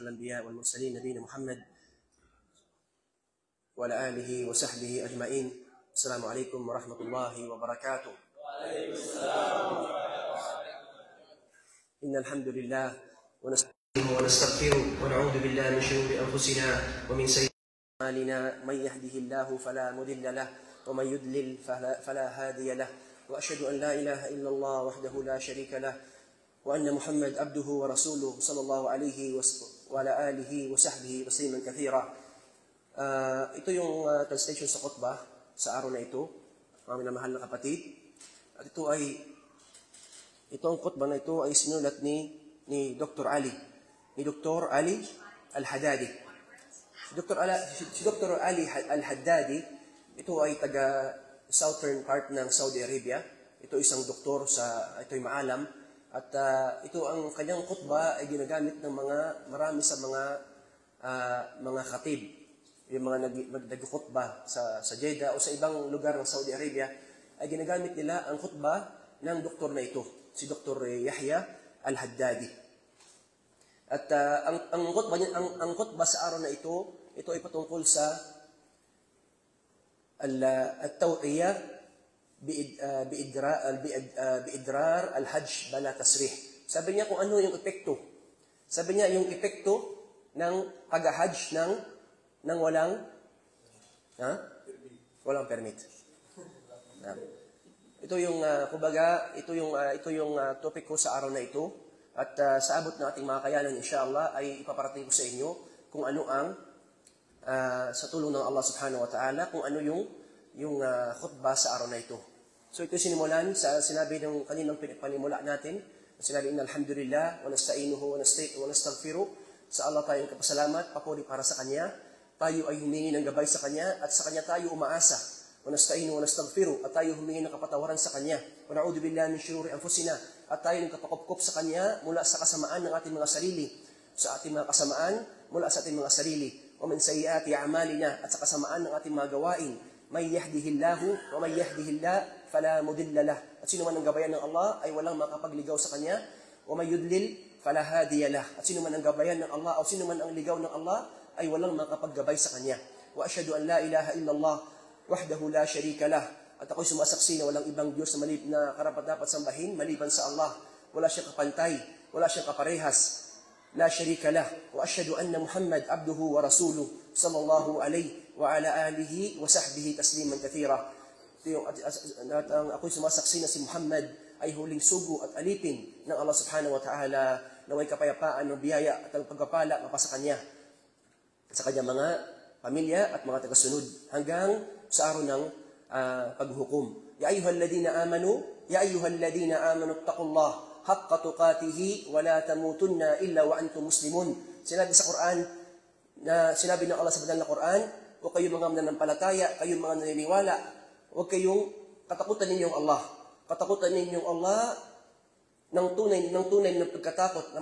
الأنبياء والمرسلين نبينا محمد وعلى آله وصحبه أجمعين. السلام عليكم ورحمة الله وبركاته. وعليكم السلام إن الحمد لله ونستعينه ونستغفره ونعوذ بالله من شرور أنفسنا ومن سيئات أعمالنا. من يهده الله فلا مضل له ومن يضلل فلا هادي له، وأشهد أن لا إله إلا الله وحده لا شريك له وأن محمد عبده ورسوله صلى الله عليه وعلى آله وصحبه تسليما كثيرا. Ito yung translation sa khutbah sa araw na ito, mga minamahal na kapatid. At ito ang khutbah na ito ay sinulat ni Dr. Ali Al-Haddadi. Si Dr. Ali Al-Haddadi, ito ay taga southern part ng Saudi Arabia. Ito isang doktor ito'y maalam. At ito ang kanyang khutbah ay ginagamit ng marami sa mga khatib, yung mga nag-khutbah sa Jeddah o sa ibang lugar ng Saudi Arabia, ay ginagamit nila ang khutbah ng doktor na ito, si Dr. Yahya Al-Haddadi. At ang khutbah sa araw na ito ay patungkol sa at-tawqiyah biidrar al-hajj bala tasrih. Sabi niya kung ano yung epekto. Sabi niya yung epekto ng pag-hajj ng walang permit. Ito yung ito yung topic ko sa araw na ito, at sa abot ng ating mga kayanan inshallah ay ipaparating ko sa inyo kung ano ang sa tulong ng Allah Subhanahu wa Ta'ala kung ano yung khutbah sa araw na ito. So ito sinimulan sa sinabi ng kaninang panimula natin. Sinabi, innal hamdulillah wa nasta'inuhu wa nastaghfiruh. Sa Allah tayong kapasalamat, papuri para sa Kanya. Tayo ay humingi ng gabay sa Kanya at sa Kanya tayo umaasa. Wa nasta'inuhu wa nastaghfiruh, at tayo humingi ng kapatawaran sa Kanya. Wa na'udhu billahi min shururi anfusina, at tayo nagkapakupkup sa Kanya mula sa kasamaan ng ating mga sarili. Sa ating mga kasamaan mula sa ating mga sarili. Wa min sayyiati a'malina, at sa kasamaan ng ating mga gawain. May yahdihillahu wa may yahdihillah fala mudilla lah. At sino man ang gabayan ng Allah ay walang makapagligaw sa Kanya. Wa may yudlil fala hadiya lah. At sino man ang gabayan ng Allah o sino man ang ligaw ng Allah ay walang makapaggabay sa Kanya. Wa asyhadu an la ilaha illallah wahdahu la syarika lah. At ako'y sumasaksi na walang ibang Diyos na karapat-dapat sambahin maliban sa Allah. Wala siyang kapantay, wala siyang kaparehas. La syarika lah. Wa asyhadu anna Muhammad abduhu wa rasuluh sallallahu alayhi wa ala alihi wa sahbihi tasliman kathira. Ako'y sumasaksi na si Muhammad ay huling sugo at alipin ng Allah Subhanahu wa Ta'ala, naway kapayapaan ng biyaya at ang pagpapala mapasa Kanya sa Kanyang mga pamilya at mga tagasunod hanggang sa araw ng paghukom. Ya ayyuhalladhina amanu ittaqullah haqqa tuqatih wa la tamutunna illa wa antum muslimun. Sinabi sa Quran, sinabi ng Allah sa banal na Quran, huwag kayong mga mananampalataya, kayong mga naniniwala, huwag kayong katakutan ninyong Allah. Katakutan ninyong Allah ng tunay na pagkatakot,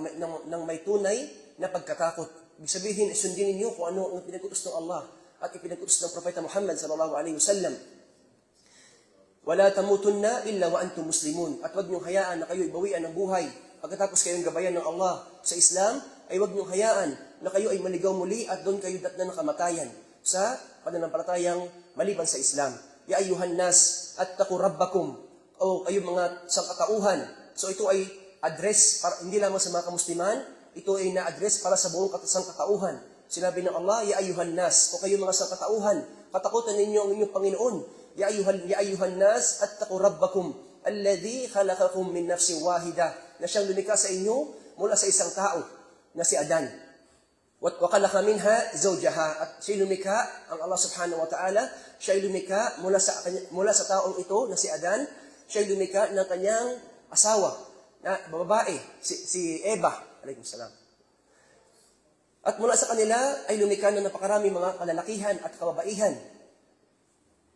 ng may tunay na pagkatakot. Ibig sabihin, sundin ninyo kung ano ang pinag-utos ng Allah at ipinag-utos ng Propeta Muhammad sallallahu alaihi wasallam. Wala tamutunna illa wa antum muslimun. At huwag niyong hayaan na kayo ibawian ng buhay. Pagkatapos kayong gabayan ng Allah sa Islam, ay huwag niyong hayaan na kayo ay maligaw muli at doon kayo datnan ng kamatayan sa pananampalatayang maliban sa Islam. Ya ayyuhan nas, attaqu rabbakum, o kayo mga sangkatauhan. So ito ay address hindi lamang sa mga kamusliman, ito ay na-address para sa buong sangkatauhan. Sinabi ng Allah, ya ayyuhan nas, o kayo mga sangkatauhan, katakutan ninyo ang inyong Panginoon. Ya ayyuhan nas, attaqu rabbakum, alladhi khalaqakum min nafsin wahida, na siyang lumikha sa inyo mula sa isang tao na si Adan. Wa khalaqa minha zawjaha, at siya lumikha, ang Allah Subhanahu wa Ta'ala, siya lumikha mula sa taong ito na si Adan, siya lumikha ng kanyang asawa na babae, si Eva, alaykum salam. At mula sa kanila ay lumikha ng napakarami mga kalalakihan at kababaihan.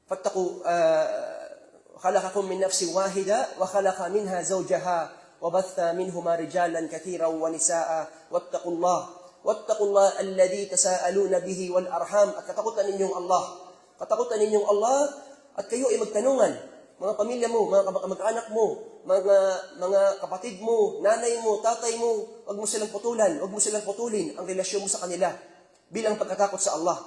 Fattaqu khalaqakum min nafsin wahida wa khalaqa minha zawjaha wa batha minhuma rijalan kathiran wa nisaa wattaqullah alladhi tasaaluna bihi wal arham. At katakutan ninyong Allah. Katakutan ninyong Allah at kayo ay magtanungan. mga pamilya mo, mga kamag-anak mo, mga kapatid mo, nanay mo, tatay mo, huwag mo silang putulan, huwag mo silang putulin ang relasyon mo sa kanila bilang pagkatakot sa Allah.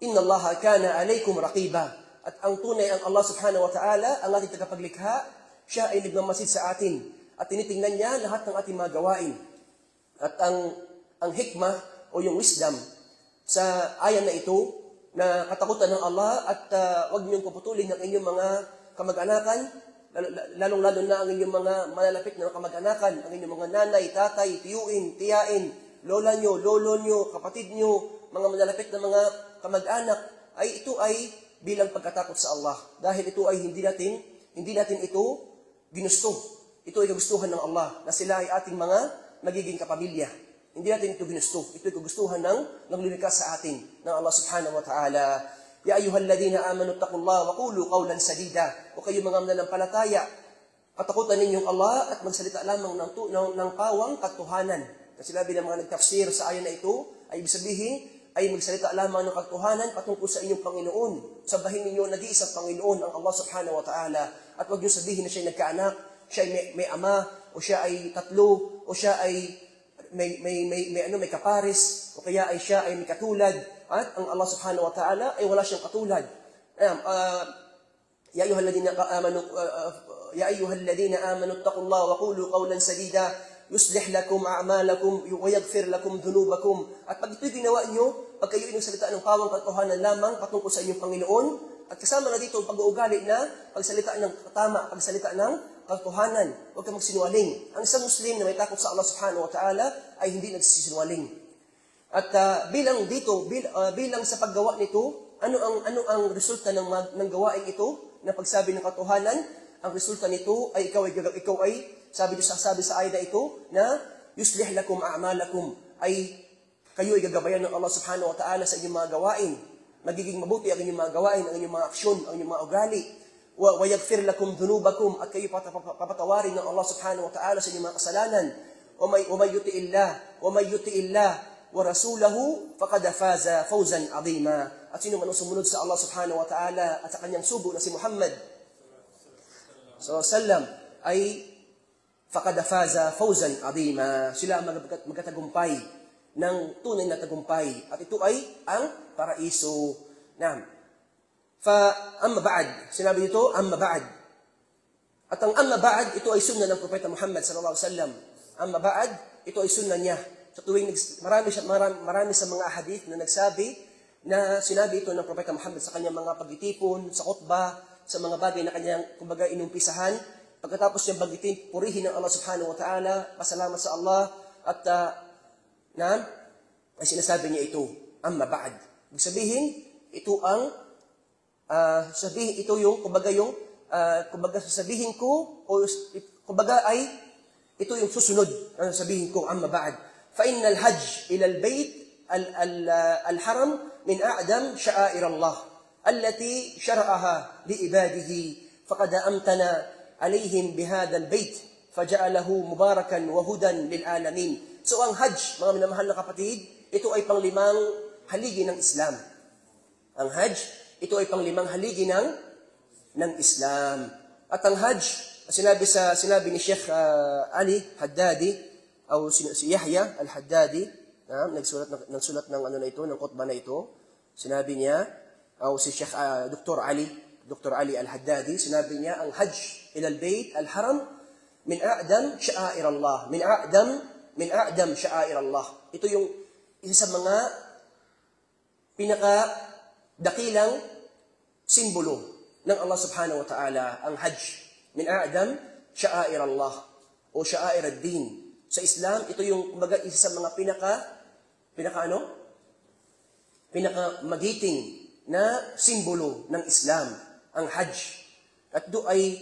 Inna Allah kana alaykum raqiba. At ang tunay ang Allah subhanahu wa ta'ala, ang ating tagapaglikha, siya ay nagmamasid sa atin at tinitingnan niya lahat ng ating mga gawain. At ang hikmah o yung wisdom sa ayan na ito, na katakutan ng Allah at huwag niyong puputulin ng inyong mga kamag-anakan, lalong-lalo na ang inyong mga malalapit na kamag-anakan, ang inyong mga nanay, tatay, tiyuin, tiyain, lola nyo, lolo nyo, kapatid nyo, mga malalapit na mga kamag-anak, ay ito ay bilang pagkatakot sa Allah. Dahil ito ay hindi natin ito ginusto. Ito ay kagustuhan ng Allah, na sila ay ating mga magiging kapamilya. Hindi natin ito ginusto. Ito ay kagustuhan ng lumikha sa atin, ng Allah subhanahu wa ta'ala. Ya ayyuhalladhina amanu taqullaha wa qulu qawlan sadida. O kayo mga mananampalataya, katakutan ninyong Allah at magsalita lamang ng pawang katotohanan. Kasi sinabi ng mga nagtafsir sa ayan na ito, ay ibig sabihin, ay magsalita lamang ng katotohanan patungkol sa inyong Panginoon. Sabahin ninyo, nag-iisang Panginoon ang Allah subhanahu wa ta'ala. At huwag niyo sabihin na siya ay nagkaanak, siya ay may ama, o siya ay tatlo, o siya ay may kapares, o kaya ay siya ay may katulad. At ang Allah subhanahu wa ta'ala ay wala siyang katulad. Ya ayyuhalladhina amanu taqullaha wa qulu qawlan sadida yuslih lakum a'malakum wa yaghfir lakum dhunubakum. At pag ito'y ginawa niyo, pag kayo inagsalita ng pawang katotohanan lamang patungkol sa inyong Panginoon, at kasama na dito ang pag-uugali na pagsalita ng tama, pagsalita ng katotohanan, huwag kang magsinungaling. Ang isang Muslim na may takot sa Allah subhanahu wa ta'ala ay hindi nagsisinungaling. At bilang sa paggawa nito, ano ang resulta ng gawain ito, na pagsabi ng katotohanan? Ang resulta nito ay ikaw ay sabi sa ayat na ito, na yuslih lakum a'malakum, ay kayo ay gagabayan ng Allah subhanahu wa ta'ala sa inyong mga gawain. Magiging mabuti ang inyong mga gawain, ang inyong mga aksyon, ang inyong mga ugali. Wa yaghfir lakum dhunubakum, at kayo papatawarin ng Allah subhanahu wa ta'ala sa inyong mga kasalanan. Wa may yuti'illah wa rasulahu faqad faza fawzan 'azima. At sino man ang sumunod sa Allah subhanahu wa ta'ala at sa kanyang sugo na si Muhammad sallallahu alaihi wasallam, ay faqad faza fawzan 'azima. Sila magkatagumpay ng tunay na tagumpay, at ito ay ang paraiso. Amma ba'd, sinabi dito, amma ba'd. At ang amma ba'd, ito ay sunna ng Propeta Muhammad sallallahu alaihi wasallam. Amma ba'd, ito ay sunna niya. Sa tuwing marami sa mga hadith na nagsabi na sinabi ito ng Propeta Muhammad sa kanyang mga pagtitipon, sa khutbah, sa mga bagay na kanyang kumbaga inumpisahan. Pagkatapos niyang bagitin, purihin ng Allah subhanahu wa ta'ala, pasalamat sa Allah, at ay sinasabi niya ito, amma ba'd. Ibig sabihin, ito ang sasabihin ko, o kumbaga ay ito yung susunod na sabihin ko, amma ba'd. Fa innal hajj ila al-bayt al-haram min a'dam sha'air Allah allati shara'aha li ibadihi faqad amtana alayhim bihadha al-bayt faja'alahu mubarakan wa hudan lil alamin. So ang hajj, mga minamahal na kapatid, ito ay panglimang haligi ng Islam. Ang hajj, ito ay panglimang haligi ng Islam. At ang hajj, sinabi ni Sheikh Ali Haddadi, o si Yahya al-Haddadi, nagsulat ng ng khutbah na ito. Sinabi niya, o si Sheikh Dr. Ali al-Haddadi, sinabi niya, ang hajj ila al-bayt al-haram min a'dam sha'air Allah. Min a'dam sha'air Allah. Ito yung isa sa mga pinakadakilang simbolo ng Allah subhanahu wa ta'ala, ang hajj. Min a'dam sha'air Allah o sha'air ad-din. Sa Islam, ito yung kumbaga isa sa mga pinakamagiting na simbolo ng Islam, ang hajj. At do ay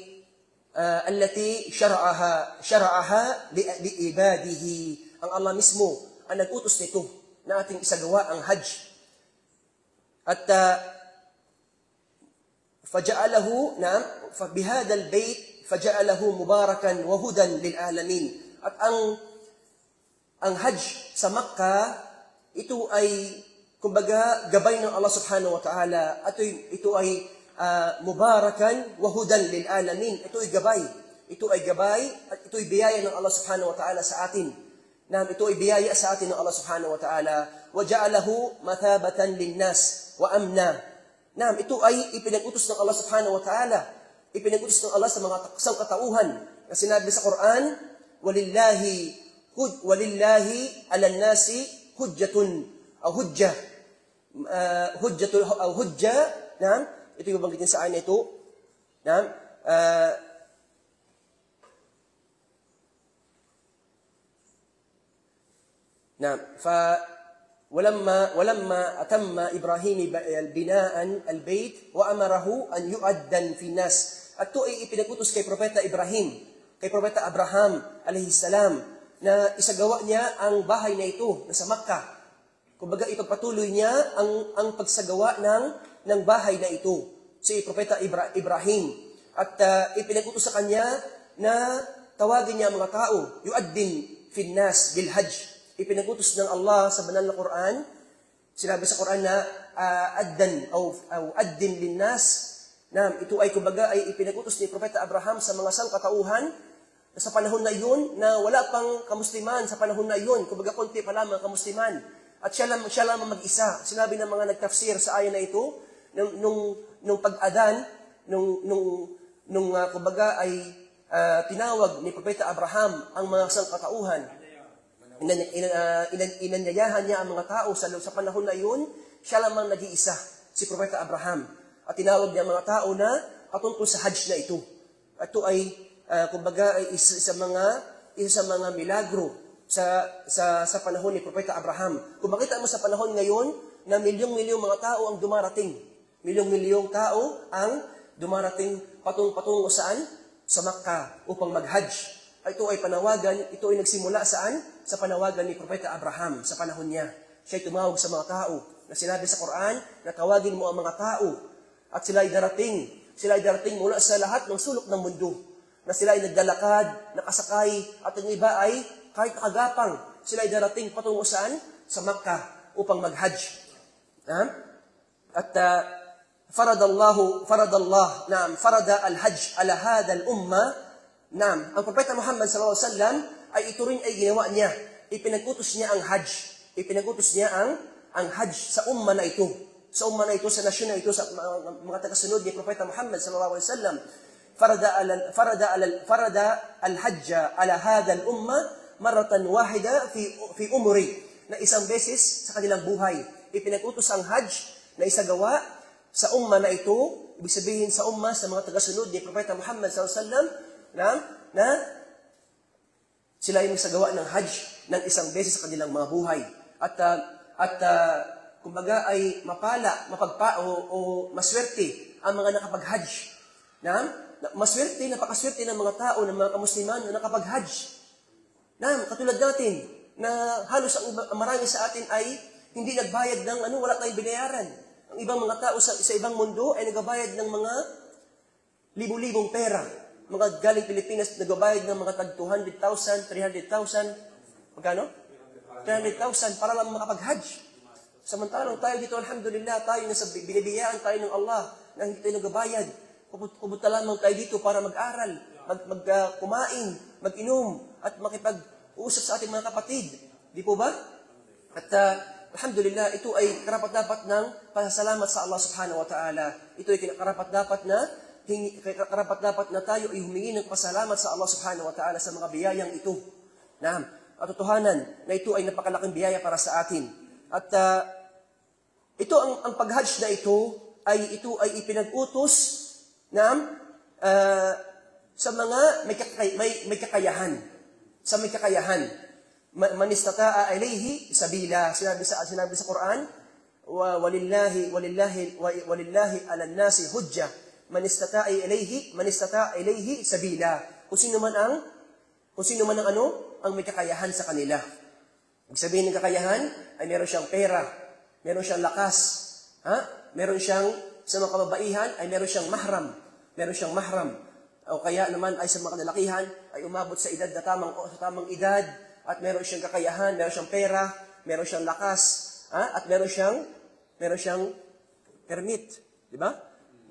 allati shara'aha li ibadihi. Ang Allah mismo ang nag-utos nito na ating isagawa ang hajj. At faja'alahu bihadha al-bayt faja'alahu mubarakan wa hudan lil alamin. At ang hajj sa Makkah, ito ay kumbaga gabay ng Allah subhanahu wa ta'ala, at ito ay mubarakan wa hudan lil alamin. Ito ay gabay. Ito ay gabay at ito ay biyaya ng Allah subhanahu wa ta'ala sa atin. Ito ay biyaya sa atin ng Allah subhanahu wa ta'ala. Wa ja'alahu mathabatan linnas wa amna. Ito ay ipinag-utos ng Allah subhanahu wa ta'ala. Ipinag-utos ng Allah sa mga sangkatauhan. Na sinabi sa Quran, walillahi ala nasi hujjatun aw hujja. Hujja. Ito yung banggitin sa ayan ito. ولما أتم إبراهيم بناء البيت وأمره أن يؤذن في الناس. At ito ay ipinagutos kay Propeta Ibrahim, kay Propeta Abraham alayhi salam, na isagawa niya ang bahay na ito na sa Makkah. Kumbaga ipagpatuloy niya ang pagsagawa ng bahay na ito, si Propeta Ibrahim. At ipinagutos sa kanya na tawagin niya ang mga tao, yu'addin fin nas bil hajj. Ipinagutos ng Allah sa banal na Quran, sinabi sa Quran na addan o addin lin nas. Ito ay kumbaga ay ipinagutos ni Propeta Abraham sa mga sangkatauhan sa panahon na iyon na wala pang kamusliman sa panahon na iyon. Kumbaga konti pa lamang kamusliman. At siya lamang mag-isa. Sinabi ng mga nagtafsir sa ayan na ito, nung pag-adan, kumbaga ay tinawag ni Propeta Abraham ang mga sangkatauhan. Inanyayahan niya ang mga tao sa panahon na iyon, siya lamang nag-iisa, si Propeta Abraham. At tinawag niya ang mga tao na patungkol sa Hajj na ito. Ito ay, kumbaga, ay isa sa mga milagro sa panahon ni Propeta Abraham. Kung makita mo sa panahon ngayon, na milyong-milyong mga tao ang dumarating. Milyong-milyong tao ang dumarating patungo saan? Sa Makkah upang mag-Hajj. Ito ay panawagan, ito ay nagsimula saan? Sa panawagan ni Propeta Abraham sa panahon niya. Siya ay tumawag sa mga tao na sinabi sa Quran na tawagin mo ang mga tao at sila ay darating. Sila ay darating mula sa lahat ng sulok ng mundo. Na sila ay nagdalakad, nakasakay, at ang iba ay kahit nakagapang. Sila ay darating patungo saan? Sa Makkah upang mag-Hajj. At farada al-Hajj ala hada al-umma. Ang Propeta Muhammad sallallahu alaihi wasallam ay ito rin ay ginawa niya. Ipinagutos niya ang Hajj. Ipinagutos niya ang Hajj sa umma na ito. Sa umma na ito, sa nasyon na ito, sa mga tagasunod ni Propeta Muhammad sallallahu alaihi wasallam. Farada al-Hajj ala hada al-umma maratan wahida fi umri. Na isang beses sa kanilang buhay. Ipinagutos ang Hajj na isagawa sa umma na ito. Ibig sabihin sa umma, sa mga tagasunod ni Propeta Muhammad sallallahu alaihi wasallam, na sila ay magsagawa ng Hajj ng isang beses sa kanilang mga buhay. At kumbaga ay mapagpa o maswerte ang mga nakapag-Hajj. Napakaswerte ng mga tao, ng mga kamusliman na nakapag-Hajj. Katulad natin, na halos ang marami sa atin ay hindi nagbayad ng wala tayong binayaran. Ang ibang mga tao sa ibang mundo ay nagbayad ng mga libu-libong pera. Mga galing Pilipinas, nagbayad ng mga tag 200,000, 300,000, magkano? 300,000 para lang makapag-Hajj. Samantalang tayo dito, alhamdulillah, tayo nasa binibiyaan tayo ng Allah na hindi tayo nagbayad. Pupunta lamang tayo dito para mag-aral, kumain, mag-inom, at makipag-usap sa ating mga kapatid. Di po ba? At alhamdulillah, ito ay karapat-dapat ng pasasalamat sa Allah subhanahu wa ta'ala. Ito ay karapat-dapat na tayo ay humingi ng pasalamat sa Allah subhanahu wa ta'ala sa mga biyayang ito. At totohanan na ito ay napakalaking biyaya para sa atin. At ito ang pag-Hajj na ito ay ipinag-utos sa mga may kakayahan. Sa may kakayahan. Man istata'a ilayhi sabila. Sinabi sa Quran, walillahi ala nasi hujja. Man istata'a ilayhi sabila. Kung sino man ang may kakayahan sa kanila. Ibig sabihin ng kakayahan ay meron siyang pera, meron siyang lakas, meron siyang, sa mga kababaihan, ay meron siyang mahram. O kaya naman ay sa mga kalalakihan, ay umabot sa edad na tamang edad, at meron siyang kakayahan, meron siyang pera, meron siyang lakas, at meron siyang permit. Di ba?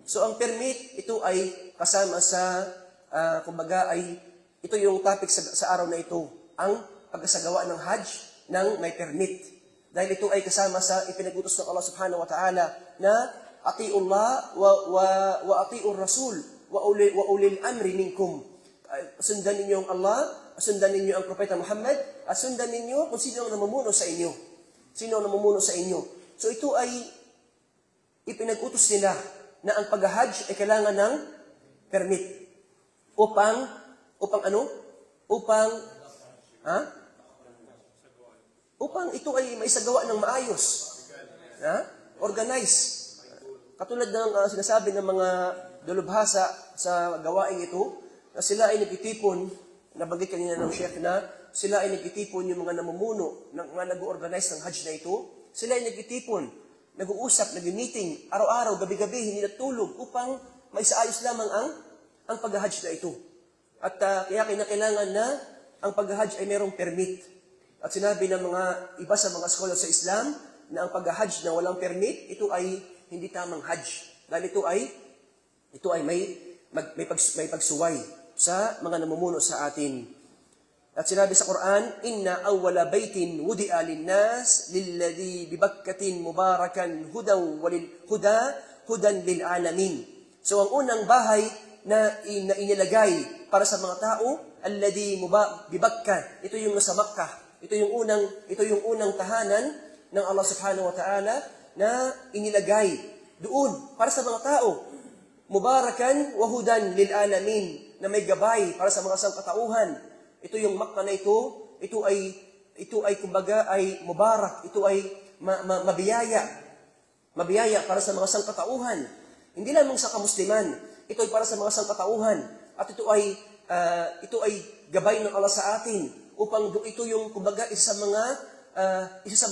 So ang permit, ito ay kasama sa, kumbaga ay, ito yung topic sa araw na ito, ang pagsasagawa ng Hajj ng may permit. Dahil ito ay kasama sa ipinag-utos ng Allah subhanahu wa ta'ala na ati'ullah wa ati'ur rasul wa ulil amri minkum. Sundan ninyo ang Allah, sundan ninyo ang Propeta Muhammad, at sundan ninyo kung sino ang namumuno sa inyo. Sino ang namumuno sa inyo. So ito ay ipinag-utos nila na ang pag-hajj ay kailangan ng permit. Upang ano? Upang ito ay maisagawa ng maayos. Organize. Katulad ng sinasabi ng mga dalubhasa sa gawaing ito, na sila ay nagtitipon, nabanggit kanina ng Sheikh na, sila ay nagtitipon yung mga namumuno, mga nag-organize ng Hajj na ito, sila ay nagtitipon, nag-uusap, nag-meeting, araw-araw, gabi-gabi, hindi natulog, upang maisaayos lamang ang pag-Hajj na ito. At kaya kinakailangan na ang pag-Hajj ay mayroong permit. At sinabi ng mga iba sa mga scholar sa Islam, na ang pag-Hajj na walang permit, ito ay hindi tamang Hajj. Dahil ito ay may pagsuway sa mga namumuno sa atin. At sinabi sa Quran, Inna awwala baytin wudi'a linnas lilladhi bibakkatin mubarakan hudan lil alamin. So ang unang bahay na inilagay para sa mga tao, alladhi bibakka, ito yung nasa Makkah. Ito yung unang tahanan ng Allah subhanahu wa ta'ala na inilagay doon para sa mga tao. Mubarakan wa hudan lil alamin, na may gabay para sa mga sangkatauhan. Ito yung Makkah na ito ay kumbaga ay mubarak, ito ay mabiyaya. Mabiyaya para sa mga sangkatauhan. Hindi lamang sa kamusliman, ito ay para sa mga sangkatauhan. At ito ay gabay ng Allah sa atin upang ito yung kumbaga isa sa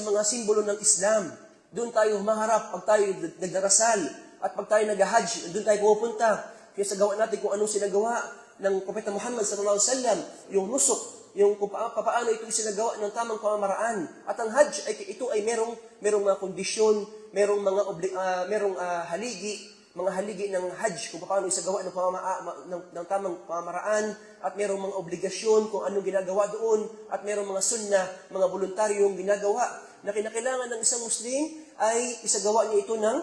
mga simbolo ng Islam. Doon tayo humaharap pag tayo nagdarasal at pag tayo nag-hajj, doon tayo pupunta. Kaya sa gawa natin kung anong sinagawa ng Propeta Muhammad sallallahu alaihi wasallam, yung nusuk, yung kung paano ito sinagawa ng tamang pamamaraan. At ang Hajj ito ay merong mga kondisyon, merong mga haligi ng Hajj kung paano isagawa ng tamang pamamaraan, at merong mga obligasyon kung anong ginagawa doon, at merong mga sunnah, mga voluntaryong ginagawa na kinakailangan ng isang Muslim ay isagawa niya ito ng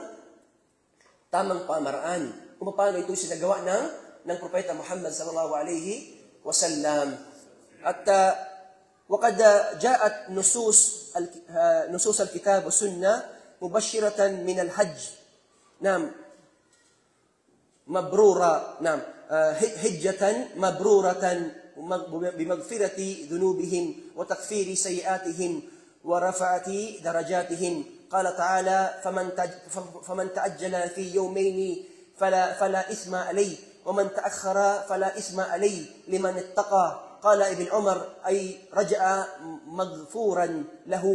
tamang pamamaraan. Kung paano ito sinagawa ng Propeta Muhammad sallallahu alaihi wasallam. At وقد جاءت نصوص الكتاب والسنة مبشرة من الحج مبرورة حجة مبرورة بمغفرة ذنوبهم وتكفير سيئاتهم ورفعة درجاتهم. قال تعالى فمن تعجل في يومين فلا إثم عليه ومن تأخر فلا إثم عليه لمن اتقى. قال ابن عمر أي رجع مغفورا له.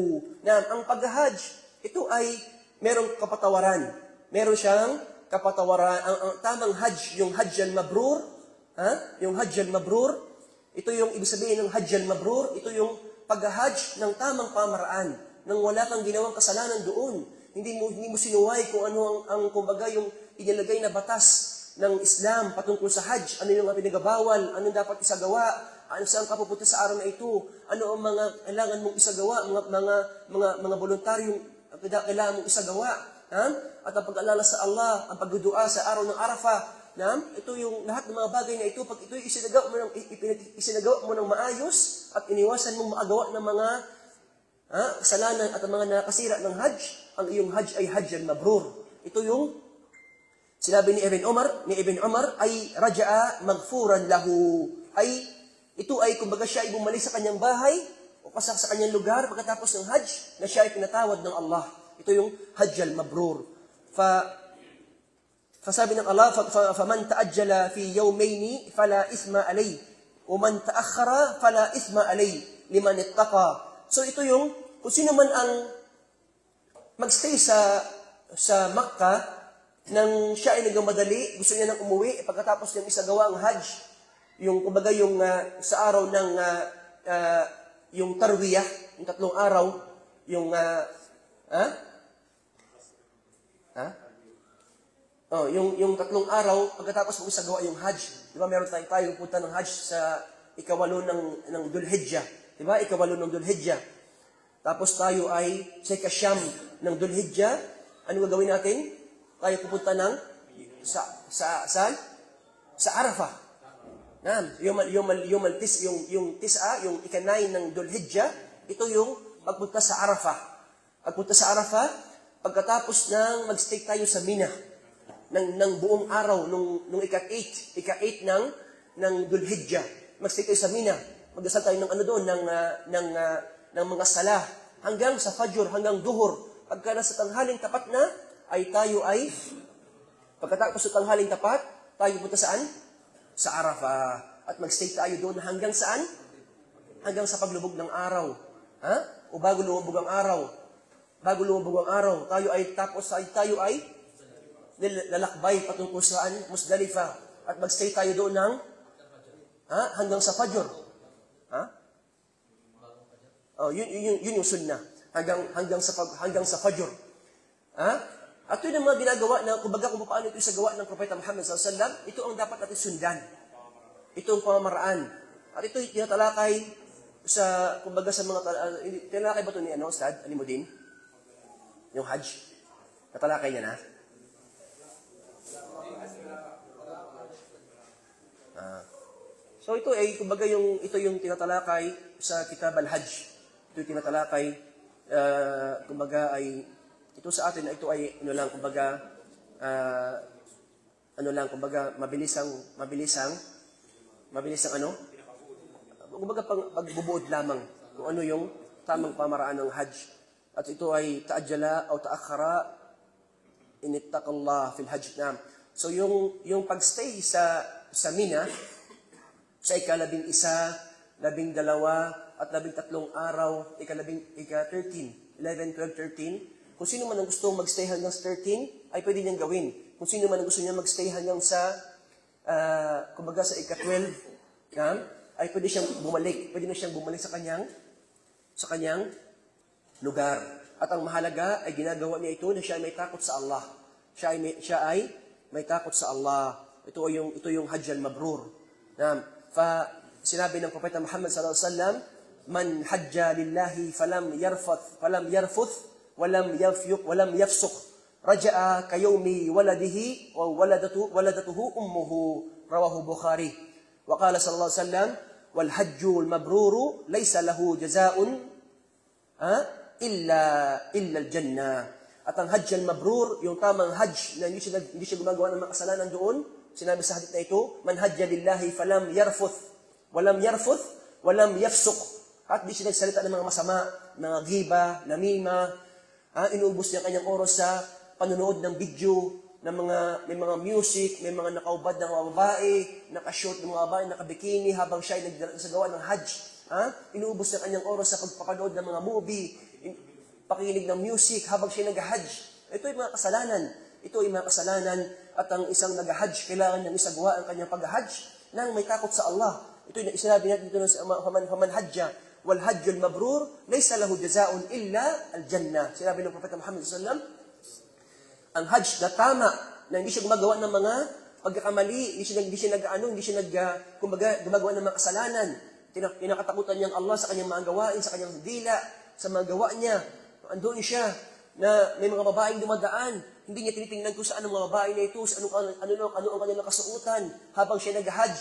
Ang pag-hajj, ito ay merong kapatawaran. Meron siyang kapatawaran. Ang tamang hajj, yung hajj al-mabrur, yung hajj al-mabrur, ito yung ibig sabihin ng hajj al-mabrur, ito yung pag-hajj ng tamang pamaraan, nang wala kang ginawang kasalanan doon. Hindi mo sinuway kung ano ang kumbaga yung inilagay na batas ng Islam patungkol sa Hajj, ano yung pinagabawal, ano dapat isagawa, ano saan ka pupunta sa araw na ito, ano ang mga kailangan mong isagawa, mga voluntaryong kailangan mong isagawa, at ang pag-alala sa Allah, ang pagdudua sa araw ng Arafah, ito yung lahat ng mga bagay na ito, pag ito isinagawa mo ng maayos at iniwasan mong maagawa ng mga kasalanan at ang mga nakasira ng Hajj, ang iyong Hajj ay Hajj al-mabrur. Ito yung sinabi ni Ibn Umar ay raja'a maghfuran lahu. Ay, ito ay kumbaga siya ay bumalik sa kanyang bahay o sa kanyang lugar pagkatapos ng Hajj na siya ay pinatawad ng Allah. Ito yung Hajj al-mabrur. Sabi ng Allah, فَمَنْ تَأَجَّلَ فِي يَوْمَيْنِ فَلَا إِثْمَ عَلَيْهِ وَمَنْ تَأَخَّرَ فَلَا إِثْمَ عَلَيْهِ لِمَنِ اتَّقَى. So ito yung, kung sino man ang magstay sa Makkah, nang siya ay nagmamadali, gusto niya nang umuwi, pagkatapos niyang isagawa ang Hajj, yung kumbaga yung sa araw ng yung tarwiyah, yung 3 araw, yung yung 3 araw, pagkatapos mo isagawa yung Hajj, di ba meron tayo punta ng Hajj sa ikawalo ng Dhul-Hijjah, di ba? Ikawalo ng Dhul-Hijjah. Tapos tayo ay sa ikasyam ng Dhul-Hijjah, ano gagawin natin? Tayo pupunta ng sa Arafah. Yung tisa, yung ika-9 ng Dhul-Hijjah, ito yung pagpunta sa Arafah. Pagpunta sa Arafah, pagkatapos ng mag-stay tayo sa Mina, ng buong araw, nung ika-8 ng Dhul-Hijjah. Mag-stay tayo sa Mina. Magdasal tayo ng ng mga salah hanggang sa Fajr, hanggang Duhur. Pagka nasa tanghaling tapat na, pagkatapos sa tanghaling tapat, tayo punta saan? Sa Arafah. At mag-stay tayo doon hanggang saan? Hanggang sa paglubog ng araw. O bago lumubog ang araw. Bago lumubog ang araw, tayo ay lalakbay patungkol saan? Musdalifah. At mag-stay tayo doon hanggang sa Fajr. Yun yung sunnah. Hanggang sa Fajr. At yun ang mga ginagawa na, kung paano ito isagawa ng Propeta Muhammad SAW, ito ang dapat natin sundan. Ito ang pamamaraan. At ito tinatalakay sa mga, tinalakay ba ito ni Ustad Alimuddin? Yung Hajj? Natalakay niya na? So ito ay, ito yung tinatalakay sa Kitab al-Hajj. Ito yung tinatalakay, ito sa atin, ito ay, mabilisang pagbubuod lamang kung ano yung tamang pamaraan ng Hajj. At ito ay ta'ajjala o ta'akhara inittaqallah fil Hajj. So yung pagstay sa Mina, sa ika-11, 12, at 13 araw, ika-13, 11, 12, 13, kung sino man ang gusto magstay hanggang sa 13, ay pwede niyang gawin. Kung sino man ang gusto niya magstay hanggang sa, sa ika-12, ay pwede siyang bumalik. Pwede na siyang bumalik sa kanyang lugar. At ang mahalaga ay ginagawa niya ito na siya ay may takot sa Allah. Siya ay may takot sa Allah. Ito yung Hajj al-Mabrur. Sinabi ng Propeta Muhammad sallallahu alaihi wasallam, man hajja lillahi falam yarfuth walam yafsuq raja'a kayawmi waladihi wa waladatuhu ummuhu, rawahu Bukhari. Wa qala sallallahu alaihi wasallam, wal hajjul mabruru laysa lahu jazaa'un illa al-jannah. At ang Hajj al-Mabrur, yung tamang Hajj na hindi siya gumagawa ng mga kasalanan doon, sinabi sa hadith na ito, man hajja lillahi falam yarfuth walam yafsuq. At di siya nagsalita ng mga masama, mga giba, namima. Inuubos niya kanyang oras sa panonood ng video, may mga music, may mga nakaubad ng mga babae, nakashort ng mga babae, nakabikini habang siya ay nagsagawa ng Hajj. Inuubos niya kanyang oras sa pagpapanood ng mga movie, pakinig ng music habang siya nag-Hajj. Ito ay mga kasalanan. At ang isang nag-Hajj, kailangan niyang isagawa ang kanyang pag-Hajj nang may takot sa Allah. Ito yung sinabi natin dito sa faman hajja wal hajjul mabrur laysa lahu jazaa'un illa al-jannah. Sinabi ng Propeta Muhammad sallallahu alaihi wasallam, ang Hajj na tama, na hindi siya gumagawa ng mga pagkakamali, hindi siya gumagawa ng mga kasalanan. Tinakatakutan niya ang Allah sa kanyang mga gawain, sa kanyang dila, sa mga gawa niya. Andoon siya na may mga babaeng dumadaan. Hindi niya tinitingnan kung saan ang mga babae na ito, ano ang kanilang kasuotan habang siya nag-Hajj.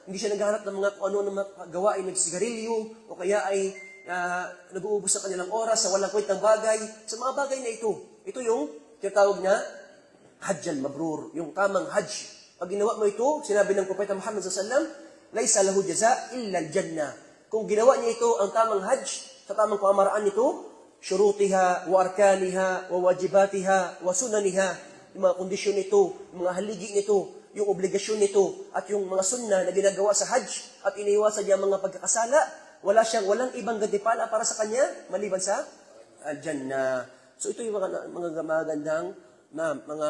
Hindi siya naghahanap ng mga mga gawain, nagsigarilyo, o kaya ay nag-uubos ng kanilang oras sa walang kwentang bagay. Sa mga bagay na ito, ito yung tinatawag na Hajj al-Mabrur, yung tamang Hajj. Pag ginawa mo ito, sinabi ng Propeta Muhammad sallallahu alaihi wasallam, laysa lahu jazaa' illa al-jannah. Kung ginawa niya ito, ang tamang Hajj, sa tamang pamaraan nito, syurutiha, wa arkaniha, wa wajibatiha, wa sunaniha, yung mga kondisyon nito, yung mga haligi nito, yung obligasyon nito, at yung mga sunnah na ginagawa sa Hajj, at iniiwasan niya mga pagkakasala, walang ibang gantipala para sa kanya, maliban sa al-jannah. So ito yung mga magandang mga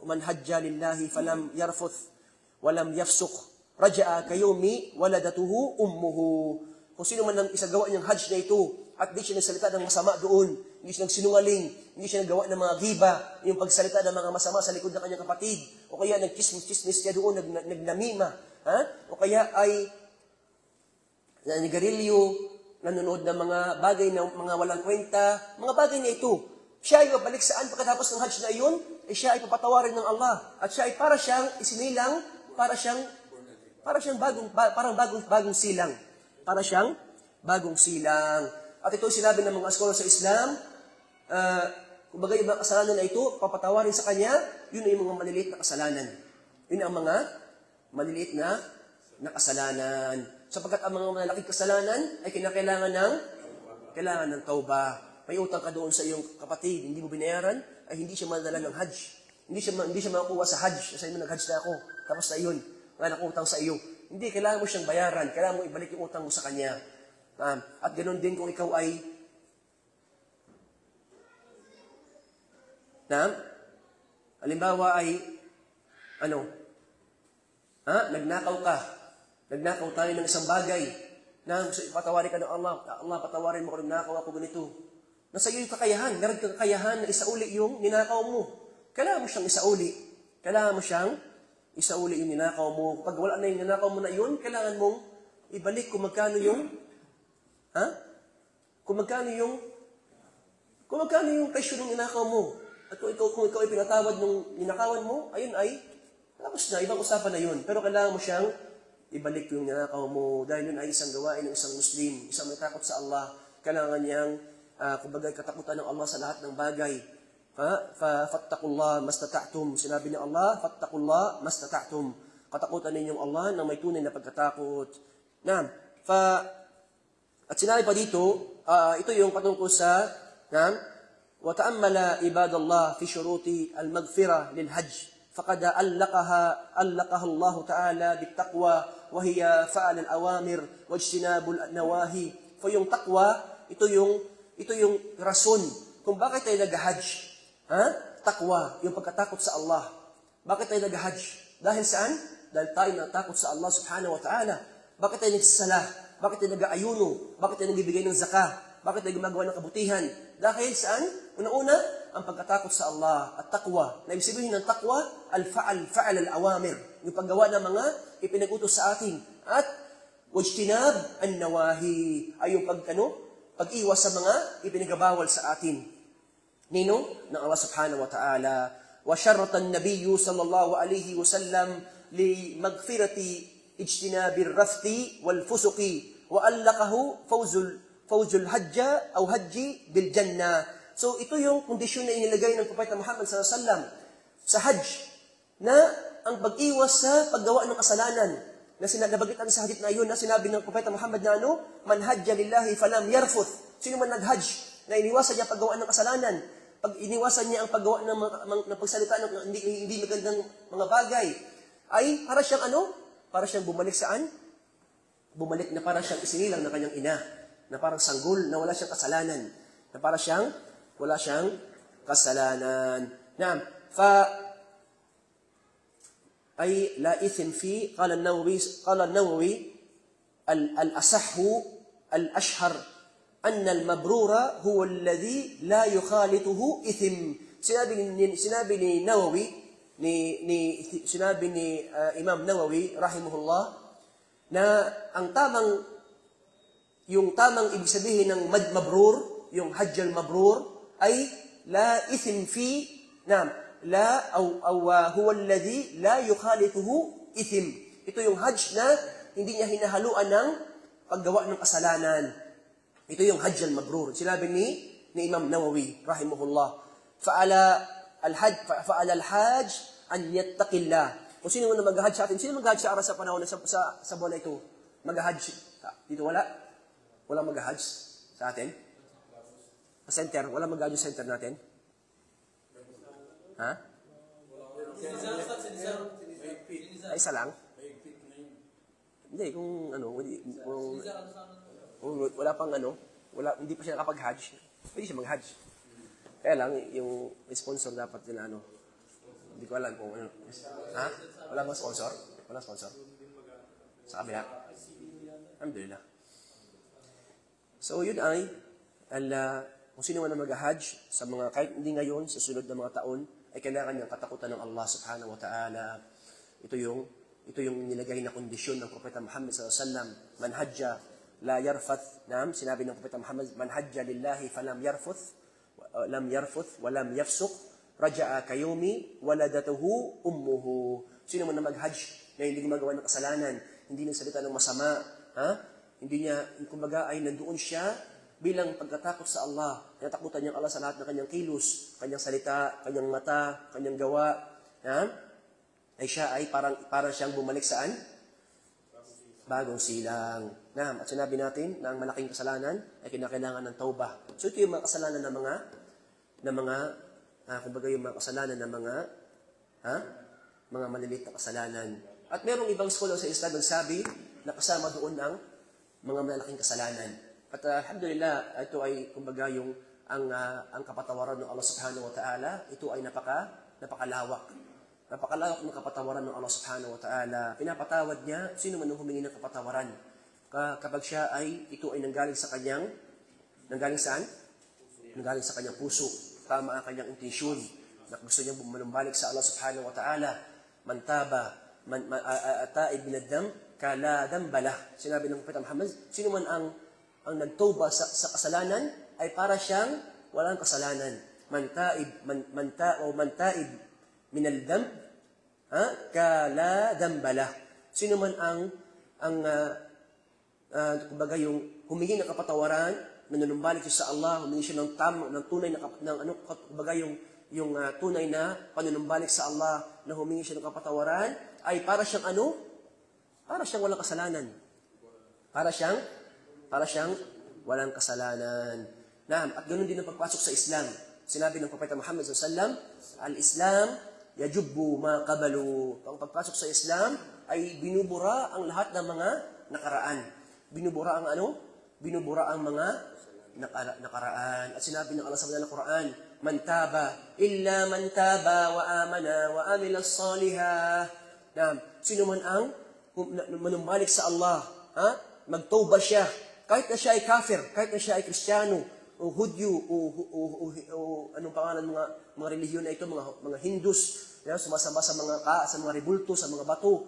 man hajja lillahi falam yarfuth, walam yafsuq, raja'a kayawmi waladatuhu ummuhu. Kung sino man ang isagawa niyang Hajj na ito, at hindi siya nagsalita ng masama doon, hindi siya nagsinungaling, hindi siya naggawa ng mga giba, yung pagsalita ng mga masama sa likod ng kanyang kapatid, o kaya nagchismis-chismis siya doon, nagnamima, o kaya ay nanigarilyo, nanonood ng mga bagay na mga walang kwenta, mga bagay na ito. Siya ay babalik saan pagkatapos ng Hajj na iyon, siya ay papatawarin ng Allah, at siya ay para siyang isinilang, parang bagong silang. Para siyang bagong silang. At ito sinabi ng mga scholar sa Islam, kumbaga yung mga kasalanan na ito, papatawarin sa kanya, yun ay mga maliliit na kasalanan. Yun ang mga maliliit na kasalanan. Sapagkat ang mga malaking kasalanan ay kinakailangan ng tauba. May utang ka doon sa iyong kapatid, hindi mo binayaran, ay hindi siya madala ng Hajj. Hindi siya makakuha sa Hajj. Sabi mo, nag-Hajj na ako. Tapos na yun, wala nakutang sa iyo. Hindi, kailangan mo siyang bayaran. Kailangan mo ibalik yung utang mo sa kanya. At ganoon din kung ikaw ay halimbawa ay nagnakaw ka. Nagnakaw tayo ng isang bagay na patawarin ka ng Allah. Allah, patawarin mo kung nagnakaw ako ganito. Nasa iyo yung kakayahan. Meron kang kakayahan na isauli yung ninakaw mo. Kailangan mo siyang isauli. Kailangan mo siyang isauli yung ninakaw mo. Pag wala na yung ninakaw mo na yun, kailangan mong ibalik kung magkano yung presyo ng ninakaw mo. At kung ikaw ay pinatawad ng ninakawan mo, ayun ay, tapos na, ibang usapan na yun. Pero kailangan mo siyang ibalik yung ninakaw mo. Dahil yun ay isang gawain ng isang Muslim, isang may takot sa Allah. Kailangan niyang, kumbaga, katakutan ng Allah sa lahat ng bagay. Fattaqullah mastata'tum. Sinabi ni Allah, fattaqullah mastata'tum. Katakutan ninyong Allah na may tunay na pagkatakot. At sinabi pa dito, ito yung patungkol sa وَتَأَمَّلَ عِبَادَ اللَّهِ فِي شُرُوطِ الْمَغْفِرَةِ لِلْحَجِّ فَقَدْ أَلَّقَهَا اللَّهُ تَعَالَى بِالتَّقْوَى وَهِيَ فَعَلَ الْأَوَامِرِ وَاجْتِنَابُ النَّوَاهِي. So yung taqwa, ito yung rason kung bakit tayo nag-hajj. Taqwa, yung pagkatakot sa Allah. Bakit tayo nag-hajj? Dahil saan? Dahil tayo natakot sa Allah subhanahu wa ta'ala. Bakit tayo nagsasala? Bakit tayo nag-aayuno? Bakit tayo nagbibigay ng zakah? Bakit tayo gumagawa ng kabutihan? Dahil saan? Una-una, ang pagkatakot sa Allah at taqwa. Na ibig sabihin ng taqwa, fa'al al-awamir. Yung paggawa ng mga ipinag-utos sa atin. At wajtinab an-nawahi. Ay yung pag-iwas sa mga ipinagabawal sa atin. Nino? Ng Allah subhanahu wa ta'ala. Wa syarrata an-nabiyyu sallallahu alayhi wa sallam li magfirati ijtinabir rafthi wal fusuqi wa allaqahu fawzul hajja o hajji bil jannah. So ito yung kondisyon na inilagay ng Propeta Muhammad sallallahu alaihi wasallam sa hajj na ang pag-iwas sa paggawa ng kasalanan. Na nabanggit natin sa hadith na iyon na sinabi ng Propeta Muhammad na man hajja lillahi falam yarfuth. Sino man nag-hajj na iniwasan niya paggawa ng kasalanan, pag iniwasan niya ang paggawa ng pagsalita ng hindi magandang mga bagay, ay para siyang para siyang bumalik saan? Bumalik na para siyang isinilang ng kanyang ina. Na parang sanggol, na wala siyang kasalanan. Na para siyang, wala siyang kasalanan. Ay la ithin fi, qala an-Nawawi, al-asahhu, al-ashhar, anna al-mabrura huwa alladhi la yukhalituhu ithim. Sinabi ni Nawawi, sinabi ni Imam Nawawi, rahimahullah, na ang yung tamang ibig sabihin ng mabrur, yung hajj al-mabrur, ay la ithim fi, huwa alladhi la yukhalituhu ithim. Ito yung hajj na hindi niya hinahaluan ng paggawa ng kasalanan. Ito yung hajj al-mabrur. Sinabi ni Imam Nawawi, rahimahullah, fa'ala al-hajj an yattaqillah. Kung sino na mag-hajj sa atin, sino mag-hajj sa araw sa panahon sa buwan na ito? Mag-hajj. Dito wala? Wala mag-hajj sa atin? Sa center? Wala mag-hajj sa center natin? Ay, isa lang? Hindi, kung wala pang hindi pa siya nakapag-hajj, pwede siya mag-hajj. Kaya lang, yung sponsor dapat nila hindi ko alam kung Wala bang sponsor? Walang sponsor? Sa kabila? Alhamdulillah. So, yun ay kung sino man ang mag-hajj sa mga, kahit hindi ngayon, sa sunod na mga taon, ay kailangan niyang katakutan ng Allah subhanahu wa ta'ala. Ito yung nilagay na kondisyon ng Propeta Muhammad sallallahu alaihi wasallam. Man hajja la yarfath. Sinabi ng Propeta Muhammad, man hajja lillahi falam yarfuth, wa lam yafsuq, raja'a kayumi waladatuhu ummuhu. Sino man na mag-hajj na hindi gumagawa ng kasalanan, hindi nagsalita ng masama, hindi niya, kumbaga ay nandoon siya bilang pagkatakot sa Allah. Tinatakutan niyang Allah sa lahat ng kanyang kilos, kanyang salita, kanyang mata, kanyang gawa. Ay siya ay parang siyang bumalik saan? Bagong silang. At sinabi natin na ang malaking kasalanan ay kinakailangan ng tauba. So ito yung mga kasalanan ng mga kumbaga yung mga kasalanan ng mga maliliit na kasalanan. At merong ibang scholar sa Islam nagsabi na kasama doon ang mga malaking kasalanan. At alhamdulillah, ito ay kumbaga ang kapatawaran ng Allah subhanahu wa ta'ala, ito ay napakalawak. Napakalawak ng kapatawaran ng Allah subhanahu wa ta'ala. Pinapatawad niya sino man ang humingi ng kapatawaran. Kapag ito ay nanggaling sa kanyang, nanggaling saan? Nanggaling sa kanyang puso. Tama ang kanyang intensyon na gusto niyang manumbalik sa Allah subhanahu wa ta'ala. Mantaba, taib binaddam, kala dambala. Sinabi ng Propeta Muhammad, sino man ang nagtoba sa kasalanan ay para siyang walang kasalanan. Mantaib minal damb, kala dambala. Sino man kumbaga yung humingi ng kapatawaran, nanunumbalik siya sa Allah, humingi siya ng tunay na kumbaga yung tunay na panunumbalik sa Allah, na humingi siya ng kapatawaran, ay para siyang para siyang walang kasalanan. Para siyang walang kasalanan. At ganoon din ang pagpasok sa Islam. Sinabi ng Propeta Muhammad sallallahu alaihi wasallam, al-Islam yajubbu ma qabalu. Ang pagpasok sa Islam ay binubura ang lahat ng mga nakaraan. Binubura ang mga nakaraan. At sinabi ng Allah sa banal na Quran, man taba illa man taba wa amana wa amila salihah. Sino man ang manumbalik sa Allah, magtauba siya, kahit na siya ay kafir, kahit na siya ay Kristiyano, o Hudyo, o anong pangalan mga relihiyon na ito, mga Hindus, sumasamba sa mga rebulto, sa mga bato.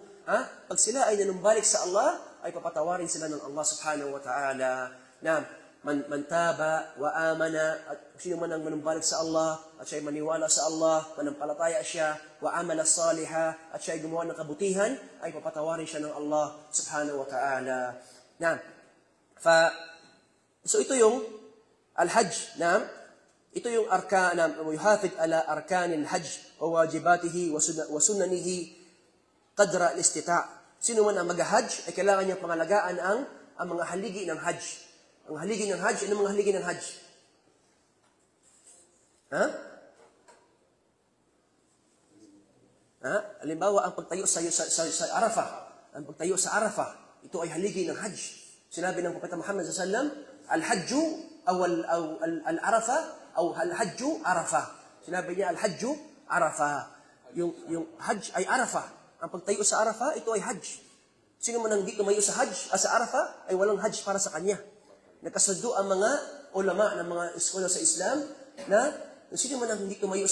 Pag sila ay nanumbalik sa Allah, ay papatawarin sila ng Allah subhanahu wa ta'ala. Man taba wa amana, at sino man ang manumbalik sa Allah, at siya ay maniwala sa Allah, manampalataya siya, wa amala salihah, at siya ay gumawa ng kabutihan, ay papatawarin siya ng Allah subhanahu wa ta'ala. So ito yung al-hajj, ito yung arkan, yuhafid ala arkanil hajj wa wajibatihi wa sunanihi qadra al-istita'. Sino man ang mag-hajj ay kailangan niyang pangalagaan ang mga haligi ng hajj. Ang haligi ng hajj, ano mga haligi ng hajj? Halimbawa, ang pagtayo sa Arafah. Ang pagtayo sa Arafah, ito ay haligi ng hajj. Sinabi ng Propeta Muhammad sallallahu alaihi wasallam, al-hajju aw al-arafa aw al-hajju arafa. Sinabi niya al-hajju arafa. Yung hajj ay arafa. Ang pagtayo sa arafa, ito ay hajj. Sino man ang hindi tumayo sa hajj, sa arafa, ay walang hajj para sa kanya. Nagkasundo ang mga ulama ng mga eskola sa Islam na sino man ang hindi tumayo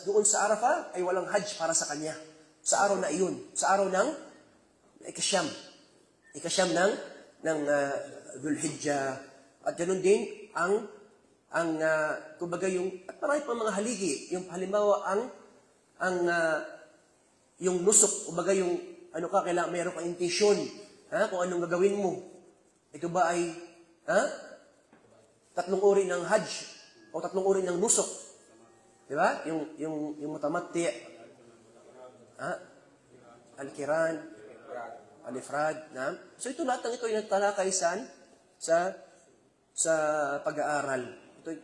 doon sa arafa, ay walang hajj para sa kanya. Sa araw na iyon, sa araw ng ikasyam ng Dhul-Hijjah. At ganoon din kumbaga at marami pang mga haligi, yung halimbawa yung nusuk, kumbaga yung kailangan mayroon kang intensyon, kung anong gagawin mo. Ito ba ay tatlong uri ng hajj o tatlong uri ng nusuk? Di ba? Yung mutamatti, al-kiran, al-ifrad. So ito lahat ng ito ay natalakay sa pag-aaral.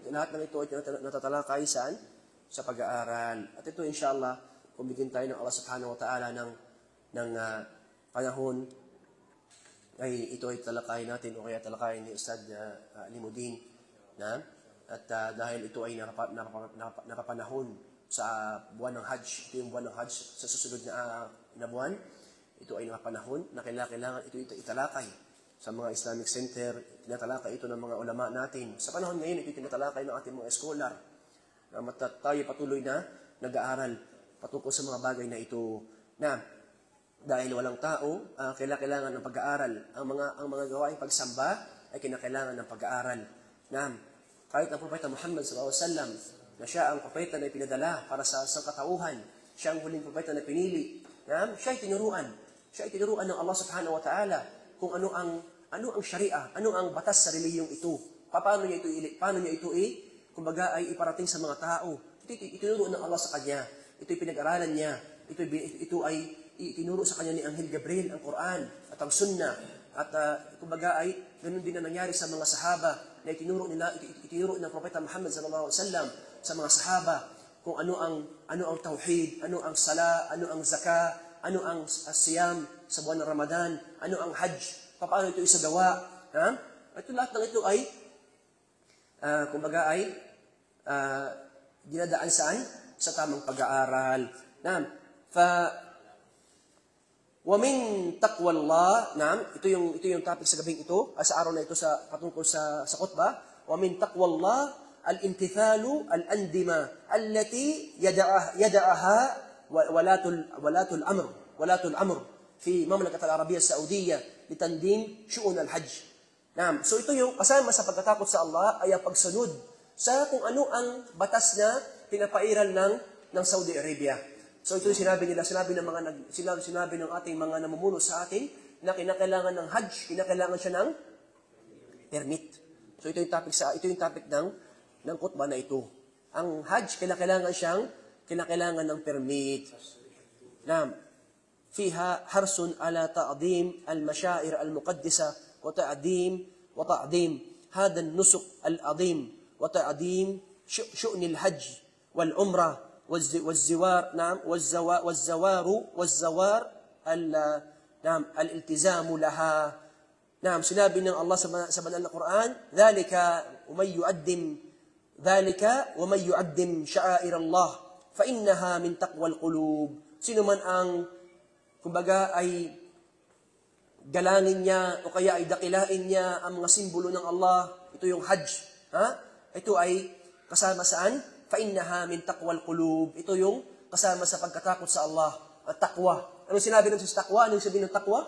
Lahat ng ito ay natatalakay sa pag-aaral. At ito inshallah, kung bigyan tayo ng Allah subhanahu wa ta'ala ng panahon, ay ito ay talakayin natin o kaya talakayin ni Ustad Limuddin. At dahil ito ay nakapanahon sa buwan ng Hajj, ito yung buwan ng Hajj sa susunod na buwan, ito ay nakapanahon na kailangan ito italakay sa mga Islamic Center, tinatalakay ito ng mga ulama natin. Sa panahon ngayon, ito tinatalakay ng ating mga scholar na tayo patuloy na nag-aaral patungkol sa mga bagay na ito na dahil walang tao, kailangan ng pag-aaral. Ang mga gawaing pagsamba ay kinakailangan ng pag-aaral. Na kahit ang Propeta Muhammad SAW na siya ang propeta na ipinadala para sa sangkatauhan, siya ang huling propeta na pinili, siya ay tinuruan. Siya ay tinuruan ng Allah subhanahu wa ta'ala kung ano ang sharia, ano ang batas sa reliyong ito. Paano niya ito kumbaga ay iparating sa mga tao. Itinuruan ng Allah sa kanya. Ito'y pinag-aralan niya. Ito ay itinuro sa kanya ni Anghel Gabriel ang Quran at ang Sunnah. At kumbaga ay ganun din na nangyari sa mga sahaba na itinuro ng Propeta Muhammad sallallahu alaihi wasallam sa mga sahaba kung ano ang tauhid, ano ang sala, ano ang zaka, ano ang siyam sa buwan ng Ramadan, ano ang hajj, paano ito isagawa. Ito lahat ng ito ay kumbaga ay dinadaan saan? Sa tamang pag-aaral. Wa min taqwallah, ito yung topic sa gabing ito, sa araw na ito sa patungkol sa khutbah. Wa min taqwallah al-imtithalu al-andima allati yada'aha walatul amr fi Mamlakat al-Arabiya Saudiya litandim shu'un al-hajj. So ito yung kasama sa pagkatakot sa Allah ay ang pagsunod sa kung ano ang batas na pinapairal ng Saudi Arabia. So ito yung sinabi ng ating mga namumuno sa atin na kinakailangan ng hajj, kinakailangan siya ng permit. So ito yung topic ng khutbah na ito. Ang hajj kinakailangan ng permit. Fiha harsun ala ta'dim al-mashaa'ir al-muqaddisa wa ta'dim hada an-nusuk al-'azim wa ta'dim shu'n al-hajj wal-umrah والزوار والزوار الالتزام لها. Sinabi ng Allah sa banal na Quran, ذلك ومن يعظم شعائر الله فإنها من تقوى القلوب. Sino man ang kumbaga ay galangin niya o kaya ay dakilain niya ang mga simbolo ng Allah, ito yung hajj. Ito ay kasama saan? فَإِنَّهَا مِنْ تَقْوَى الْقُلُوبِ. Ito yung kasama sa pagkatakot sa Allah, at taqwa. Anong sinabi ng sa taqwa? Anong sabihin ng taqwa?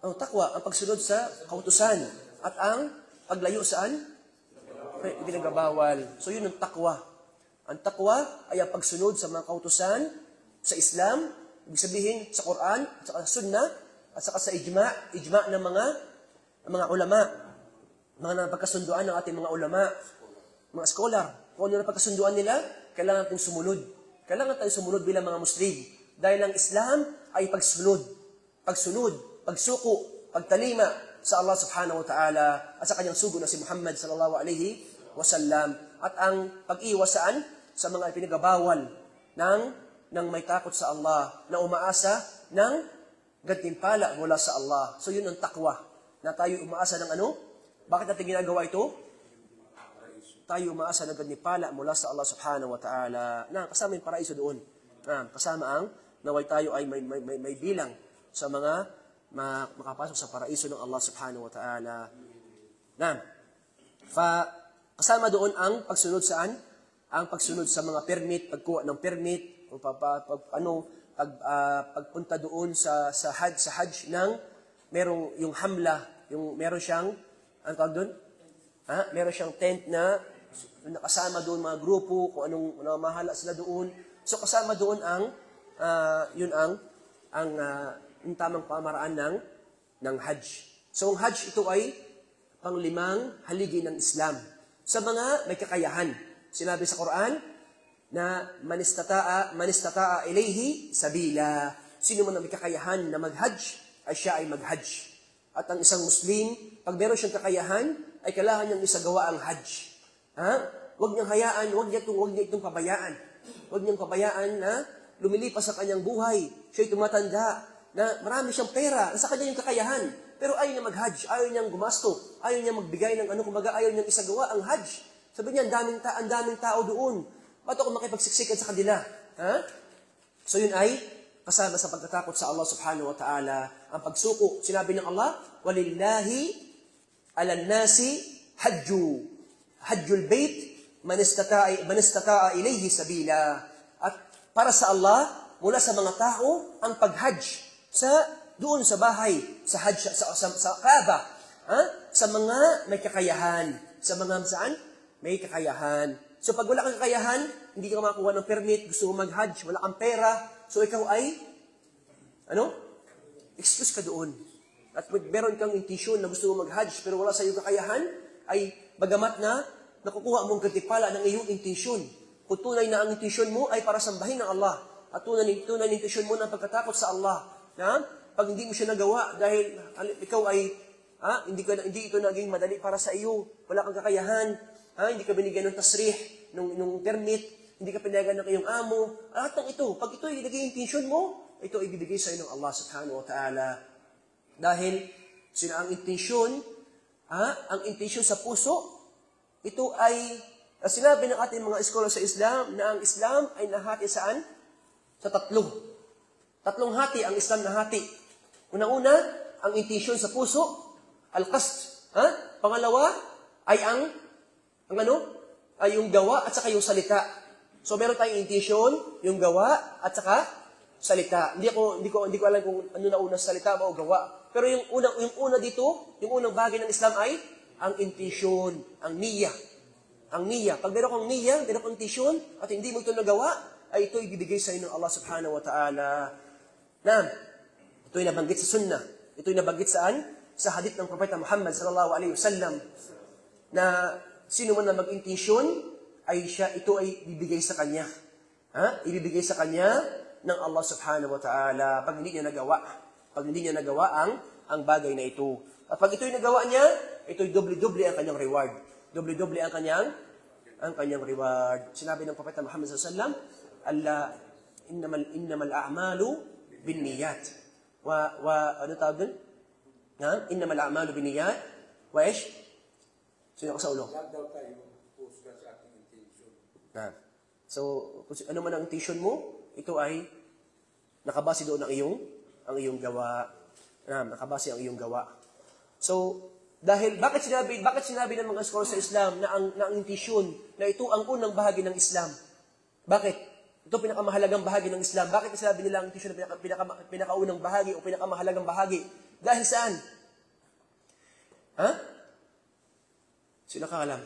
Taqwa, ang pagsunod sa kautusan. At ang paglayo saan? Pinagabawal. So yun ang taqwa. Ang taqwa ay ang pagsunod sa mga kautusan sa Islam, ibig sabihin sa Quran, at sa Sunnah, at saka sa ijma' ng mga ulama. Mga napagkasunduan ng ating mga ulama, mga scholar. Kung ano na pagkasunduan nila, kailangan natin sumunod. Kailangan tayo sumunod bilang mga Muslim. Dahil ang Islam ay pagsunod, pagsuko, pagtalima sa Allah subhanahu wa ta'ala at sa kanyang sugo na si Muhammad sallallahu alaihi wasallam. At ang pag-iwas saan? Sa mga ipinagabawal ng may takot sa Allah, na umaasa ng gantimpala mula sa Allah. So yun ang taqwa, na tayo umaasa ng ano? Bakit natin ginagawa ito? Tayo umaasa ng gantimpala mula sa Allah subhanahu wa ta'ala. Kasama yung paraiso doon. Kasama ang naway tayo ay may bilang sa mga makapasok sa paraiso ng Allah subhanahu wa ta'ala. Kasama doon ang pagsunod saan? Ang pagsunod sa mga permit, pagkuha ng permit, pagpunta doon sa hajj ng merong yung hamla, yung meron siyang ano tawag doon? Meron siyang tent na nakasama doon mga grupo, kung anong mahala sila doon. So kasama doon ang tamang pamaraan ng hajj. So ang hajj ito ay panglimang haligi ng Islam. Sa mga may kakayahan. Sinabi sa Quran na man istata'a ilayhi sabila. Sino man ang may kakayahan na mag-hajj, ay siya ay mag-hajj. At ang isang Muslim, pag meron siyang kakayahan, ay kailangan niyang isagawa ang hajj. Huwag niyang hayaan, huwag niya itong pabayaan. Huwag niyang pabayaan na lumilipas sa kanyang buhay. Siya'y tumatanda, na marami siyang pera, nasa kanya yung kakayahan. Pero ayaw niya mag-hajj, ayaw niyang gumasto, ayaw niyang magbigay ng kumbaga ayaw niyang isagawa ang hajj. Sabi niya, ang daming tao doon. Ba't ako makipagsiksikan sa kanila? So yun ay kasama sa pagkatakot sa Allah subhanahu wa ta'ala, ang pagsuko. Sinabi ng Allah, walillahi ala nasi hajjul bait man istata'a ilayhi sabila. At para sa Allah, mula sa mga tao, ang pag-hajj doon sa bahay, sa hajj, sa Kaaba, sa mga may kakayahan. Sa mga saan? May kakayahan. So pag wala kang kakayahan, hindi ka makakuha ng permit, gusto mo mag-hajj, wala kang pera, so ikaw ay, excuse ka doon. At meron kang intensyon na gusto mo mag-hajj, pero wala sa iyong kakayahan, ay bagamat na nakukuha mong gantimpala ng iyong intensyon. Kung tunay na ang intensyon mo ay para sambahin ng Allah, at tunay na intensyon mo ng pagkatakot sa Allah, na pag hindi mo siya nagawa dahil ikaw ay hindi ito naging madali para sa iyo, wala kang kakayahan, hindi ka binigyan ng tasrih, ng permit, hindi ka pinayagan ng iyong amo. Lahat ng ito, pag ito ay naging intensyon mo, ito ay ibibigay sa iyo ng Allah subhanahu wa ta'ala. Dahil ang intensyon sa puso, ito ay, sinabi ng ating mga scholar sa Islam, na ang Islam ay nahati saan? Sa tatlo. Tatlong hati ang Islam nahati. Una-una, ang intensyon sa puso, al-qasd. Pangalawa, ay ay yung gawa at saka yung salita. So meron tayong intensyon, yung gawa at saka salita. Hindi ko alam kung ano na una, salita o gawa. Pero yung una dito, yung unang bagay ng Islam ay ang intensyon, ang niyya. Ang niyya. Pag meron kang niyya, meron kang intensyon at hindi mo ito nagawa, ay ito ibibigay sa iyo ng Allah subhanahu wa ta'ala. Ito ay nabanggit sa sunnah. Ito ay nabanggit saan? Sa hadith ng Propeta Muhammad sallallahu alaihi wasallam, na sino man na mag-intensyon, ito ay ibibigay sa kanya. Ibibigay sa kanya ng Allah subhanahu wa ta'ala pag hindi niya nagawa. Pag hindi niya nagawa ang bagay na ito. At pag ito'y nagawa niya, ito'y doble-doble ang kanyang reward. Doble-doble ang kanyang reward. Sinabi ng Propeta Muhammad sallallahu alaihi wasallam, innamal a'malu binniyat. Ano tawag dun? Innamal a'malu binniyat. Wa ish? Sino ako sa ulo? Lahat daw tayo pusga sa ating intention. So, kung ano man ang intention mo, ito ay nakabase doon ang iyong gawa. Nakabase ang iyong gawa. So, bakit sinabi ng mga scholars sa Islam na ang intensyon, na ito ang unang bahagi ng Islam? Bakit? Ito pinakamahalagang bahagi ng Islam. Bakit sinabi nila ang intensyon na pinakaunang bahagi o pinakamahalagang bahagi? Dahil saan? Sila kaalam.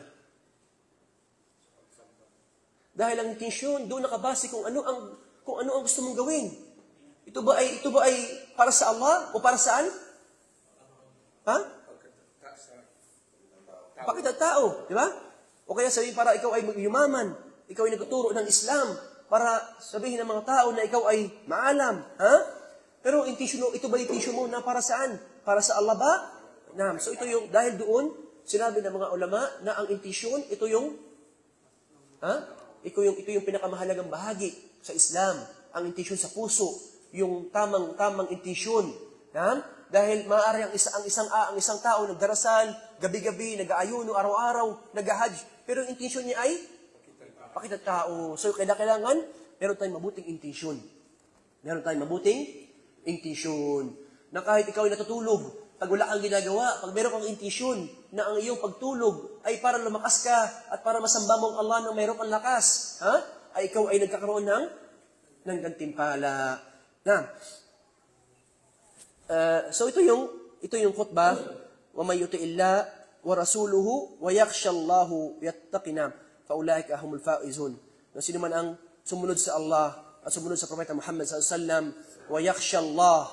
Dahil ang intensyon, doon nakabase kung ano ang gusto mong gawin. Ito ba ay para sa Allah o para saan? Pakita tao, di ba? O kaya sabihin para ikaw ay yumaman, ikaw ay nagtuturo ng Islam, para sabihin ng mga tao na ikaw ay maalam, Pero ito ba intensyon mo na para saan? Para sa Allah ba? So ito yung, dahil doon, sinabi ng mga ulama na ang intensyon, ito yung pinakamahalagang bahagi sa Islam. Ang intensyon sa puso, yung tamang intensyon. Dahil maaari ang isang tao nagdarasal, gabi-gabi, nag-aayuno, araw-araw, nag-hajj, pero yung intensyon niya ay pakita tao. So kailangan, meron tayong mabuting intensyon. Meron tayong mabuting intensyon. Na kahit ikaw ay natutulog, pag wala kang ginagawa, pag meron kang intensyon na ang iyong pagtulog ay para lumakas ka at para masamba mo ang Allah nang mayroon kang lakas, ay ikaw ay nagkakaroon ng gantimpala. So ito yung khutbah, wa may yuti illa wa rasuluhu wa yakhsha Allahu yattaqina fa ulaika humul faizun. Sino man ang sumunod sa Allah at sumunod sa Propeta Muhammad sallallahu alaihi wasallam, wa yakhsha Allah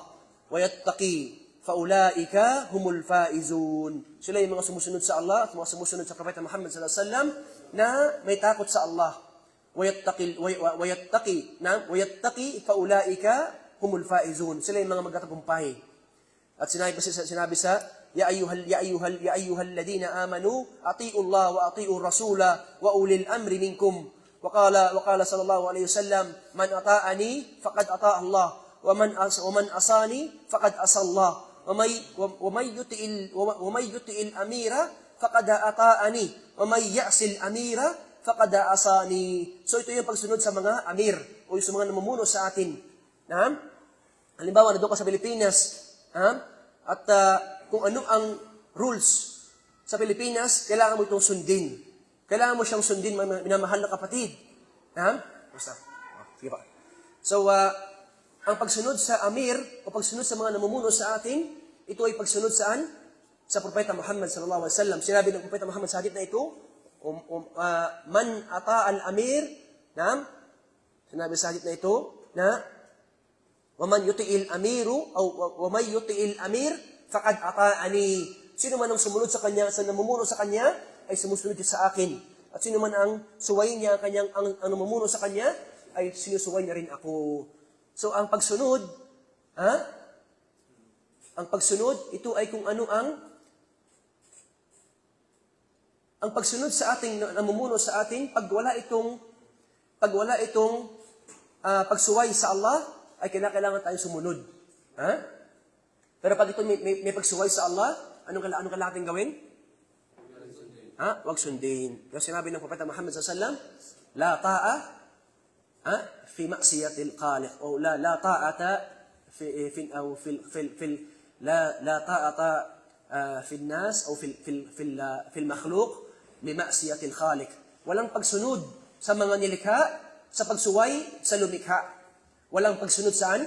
wa yattaqi faulaika humul faizun. Sila yung mga sumusunod sa Allah at mga sumusunod sa Propeta Muhammad sallallahu alaihi wasallam na may takot sa Allah. Wayattaqi faulaika humul faizun. Sila yung mga magtatagumpay. At sinabi sa ya ayyuhal ladina amanu atii'u Allah wa atii'u rasula wa ulil amri minkum. Wa qala sallallahu alaihi wasallam, man ata'ani faqad ata'a Allah wa man asani faqad asa Allah. ومن يطع الأمير فقد أطاعني ومن يعص الأمير فقد عصاني. So ito yung pagsunod sa mga amir o sa mga namumuno sa atin. Halimbawa, nandun ka sa Pilipinas, at kung ano ang rules sa Pilipinas, kailangan mo itong sundin. Kailangan mo siyang sundin, minamahal na kapatid. Basta. Sige pa. So, ang pagsunod sa amir, o pagsunod sa mga namumuno sa atin, ito ay pagsunod saan? Sa Propeta Muhammad sallallahu alaihi wasallam. Sinabi ng Propeta Muhammad sa hadith na ito, man ata al-amir, sinabi sa hadith na ito, na waman yuti'il amiru, o waman yuti'il amir, faqad ata'ani. Sino man ang sumunod sa kanya, sa namumuno sa kanya, ay sumusunod siya sa akin. At sino man ang suwayin niya ang namumuno sa kanya, ay sinusuway niya rin ako. So, ang pagsunod, ito ay kung ano ang pagsunod sa ating namumuno sa atin, pag wala itong pagsuway sa Allah, ay kailangan tayong sumunod. Pero pag ito may pagsuway sa Allah, anong kailangan natin gawin? Huwag sundin. Yung sinabi ng Propeta Muhammad sallallahu alaihi wasallam, la ta'a fi ma'siyatil khaliq, o la ta'ata la ta'ata fi an-nas o fil makhluq bi ma'siyatil khaliq. Walang pagsunod sa mga nilikha sa pagsuway sa lumikha. Walang pagsunod saan?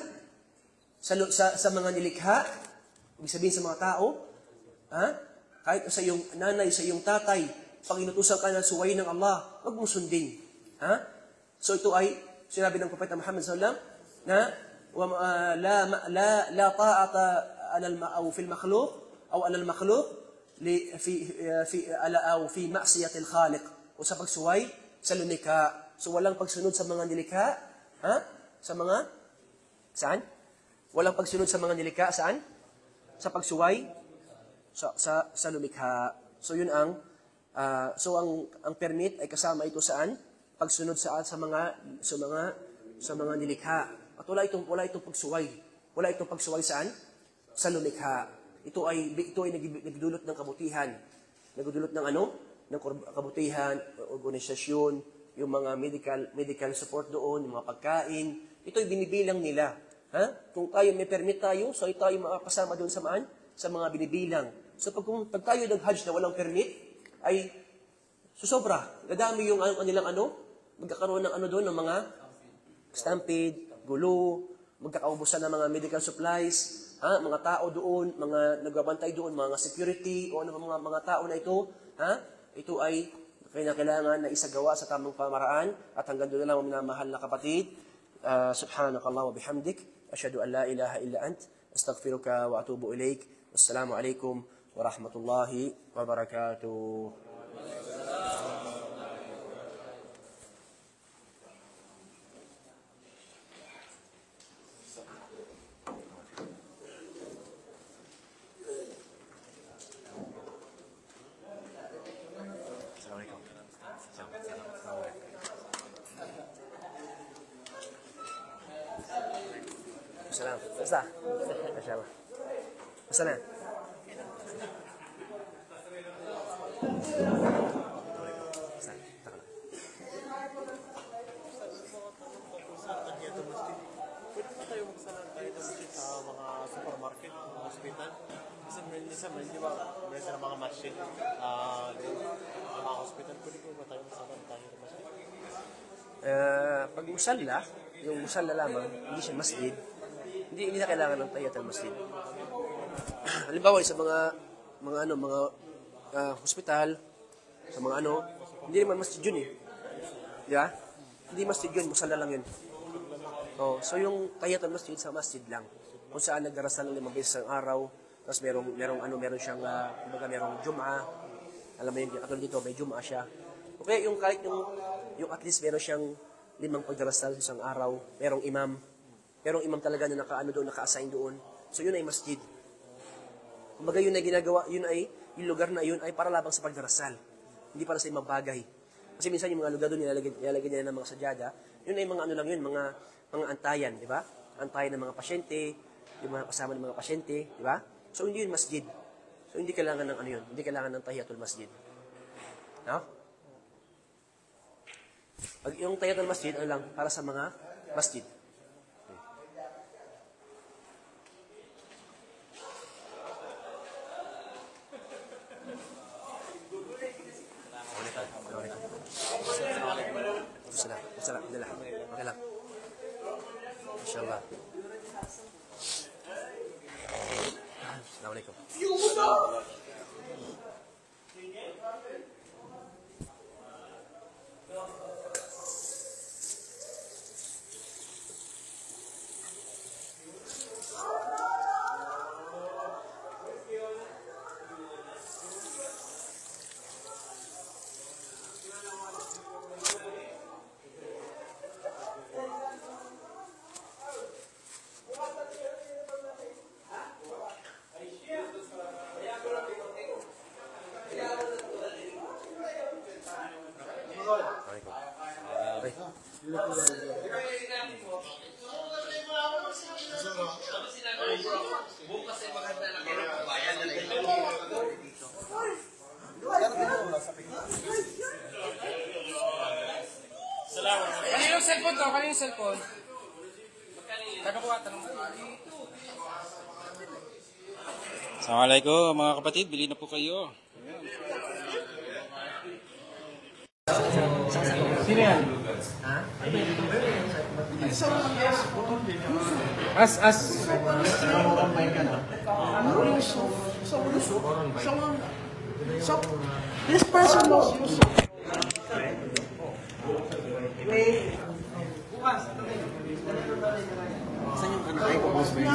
Sa mga nilikha, ibig sabihin sa mga tao, kahit sa iyong nanay, sa iyong tatay, pag inutusan ka na suwayin ng Allah, huwag mong sundin. So ito ay sinabi ng Propeta Muhammad sallallahu alaihi wasallam na la ta'ata fil makhluq aw ala al makhluq fi ma'siyatil khaliq, o sa pagsuway sa lumikha. So walang pagsunod sa mga nilikha, saan? Walang pagsunod sa mga nilikha, saan? Sa pagsuway sa lumikha. So yun ang permit ay kasama ito saan? Pagsunod sa mga nilikha. At wala itong pagsuway. Wala itong pagsuway saan? Sa lumikha. Ito ay nagdudulot ng kabutihan. Nagdudulot ng ng kabutihan, organisasyon, yung mga medical support doon, yung mga pagkain. Ito ay binibilang nila. Kung tayo may permit tayo, so tayo makakasama doon sa mga binibilang. So pag tayo nag-Hajj na walang permit, ay susobra. Dadami yung kanilang magkakaroon ng doon, ng mga stampede, gulo, magkakaubusan ng mga medical supplies, mga tao doon, mga nagbabantay doon, mga security, o mga tao na ito, ito ay kailangan na isagawa sa tamang pamaraan, at hanggang doon na lang minamahal na kapatid. Subhanakallah wa bihamdik, asyhadu an la ilaha illa ant, astaghfiruka wa atubu ilaik. Wassalamu alaikum warahmatullahi wabarakatuh. Salam. Basta. Masyaallah. Basta na. Pwede pa tayo magsalan tayo sa mga supermarket, mga hospital. Minsan, di ba, may sa mga masjid, sa mga hospital, pwede pa tayo magsalan tayo sa masjid? Pag musalla, yung musalla lamang, hindi siya masjid, hindi na kailangan ng tahiyatul masjid. Halimbawa sa mga hospital, sa mga hindi naman masjid yun eh. Yeah? Hindi masjid yun, musalla lang yun. So yung tahiyatul masjid sa masjid lang. Kung saan nagdarasal ng 5 beses ang araw, tapos meron siyang merong Jum'ah. Alam mo yun, katulad dito, may Jum'ah siya. Okay, yung kahit yung at least meron siyang 5 pagdarasal sa isang araw, merong imam talaga na naka-assign doon. So yun ay masjid. Kumbaga yun ay ginagawa, yung lugar na yun ay para labang sa pagdarasal. Hindi para sa ibang bagay. Kasi minsan yung mga lugar doon nilalagyan nila ng mga sadyada, yun ay mga mga antayan, di ba? Antayan ng mga pasyente, yung mga kasama ng mga pasyente, di ba? So hindi yun masjid. So hindi kailangan ng yun, hindi kailangan ng tahiyatul masjid. No? Yung tahiyatul masjid, lang, para sa mga masjid. cellphone to? Kanino yung cellphone? Tagakuha, tanong mo. Assalamualaikum mga kapatid, bili na po kayo. Sino yan? As. This person knows Yusuf. Saan yung ano? Ay, kung boss ba yun?